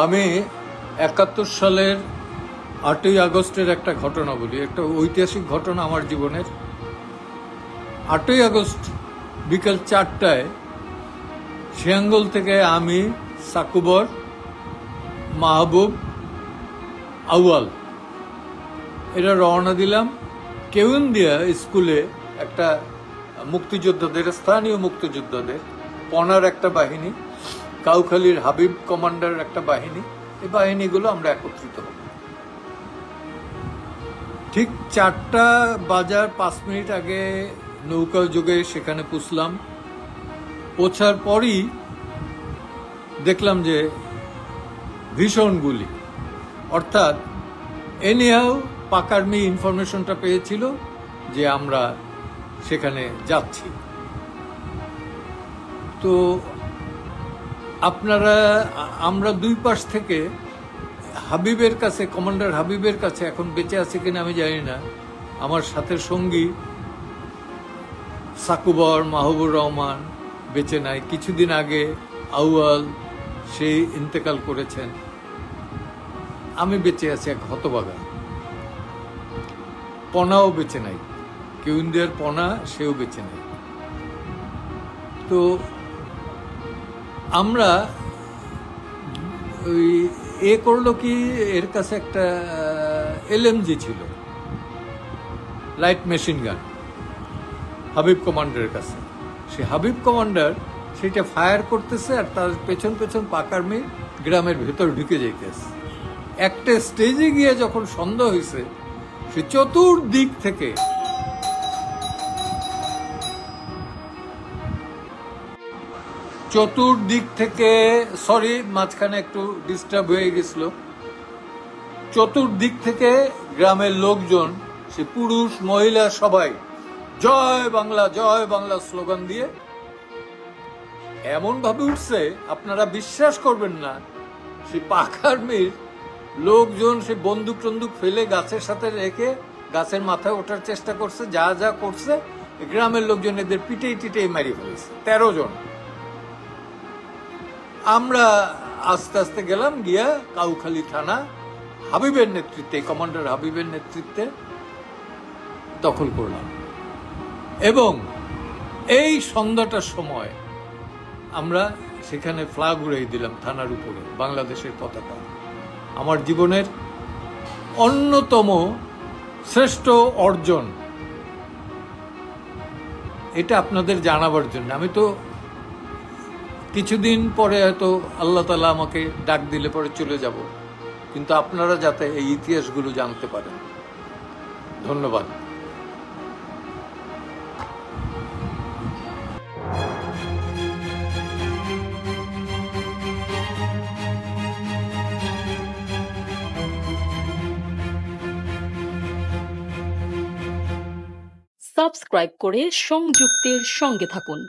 আমি 71 সালের 8ই আগস্টের একটা ঘটনা বলি, একটা ঐতিহাসিক ঘটনা আমার জীবনের। 8ই আগস্ট বিকেল 4টায় শিয়াঙ্গল থেকে আমি, সাকুবর, মাহবুব, আউয়াল এরা রওনা দিলাম কেউন্দিয়া স্কুলে। একটা মুক্তিযোদ্ধাদের, স্থানীয় মুক্তিযোদ্ধাদের পনার একটা বাহিনী, কাউখালীর হাবিব কমান্ডার একটা বাহিনী, এই বাহিনীগুলো আমরা একত্রিত হব। ঠিক 4টা বাজার 5 মিনিট আগে নৌকা যোগে সেখানে পৌঁছলাম। পৌঁছার পরই দেখলাম যে ভীষণ গুলি, অর্থাৎ এনিহাও পাক আর্মি ইনফরমেশনটা পেয়েছিল যে আমরা সেখানে যাচ্ছি। তো আমরা দুই পাশ থেকে হাবিবের কাছে, কমান্ডার হাবিবের কাছে, এখন বেঁচে আছে কিনা আমি জানি না, আমার সাথে সঙ্গী সাকুবর, মাহবুবুর রহমান বেঁচে নাই। কিছুদিন আগে আউয়াল সেই ইন্তেকাল করেছেন। আমি বেঁচে আছি, এক হতভাগা। পনাও বেঁচে নাই, কেউন্দিয়ার পনা, সেও বেঁচে নাই। তো আমরা ওই করলো কি, এর কাছে একটা LMG ছিল, লাইট মেশিন গান, হাবিব কমান্ডারের কাছে। সে হাবিব কমান্ডার সেটা ফায়ার করতেছে, আর তার পেছন পেছন পাক আর্মি গ্রামের ভেতর ঢুকে যাইতেছে। একটা স্টেজে গিয়ে যখন সন্দেহ হয়েছে, সে চতুর্দিক থেকে সরি, মাঝখানে একটু ডিস্টার্ব হয়ে গেছিল। চতুর্দিক থেকে গ্রামের লোকজন, সে পুরুষ মহিলা সবাই জয় বাংলা স্লোগান দিয়ে এমন ভাবে উঠছে, আপনারা বিশ্বাস করবেন না। সে পাক আর্মির লোকজন সে বন্দুক টন্দুক ফেলে গাছের সাথে রেখে গাছের মাথায় ওঠার চেষ্টা করছে, যা করছে। গ্রামের লোকজন এদের পিটেই মারি ফেলেছে, 13 জন। আমরা আস্তে আস্তে গেলাম, গিয়া কাউখালী থানা হাবিবের নেতৃত্বে, কমান্ডার হাবিবের নেতৃত্বে দখল করলাম। এবং এই সন্ধ্যাটার সময় আমরা সেখানে ফ্ল্যাগ উড়িয়ে দিলাম থানার উপরে, বাংলাদেশের পতাকা। আমার জীবনের অন্যতম শ্রেষ্ঠ অর্জন, এটা আপনাদের জানাবার জন্য। আমি তো কিছুদিন পরে হয়তো আল্লাহ তাআলা আমাকে ডাক দিলে পরে চলে যাব, কিন্তু আপনারা যাতে এই ইতিহাসগুলো জানতে পারেন। ধন্যবাদ। সাবস্ক্রাইব করে সংযুক্তের সঙ্গে থাকুন।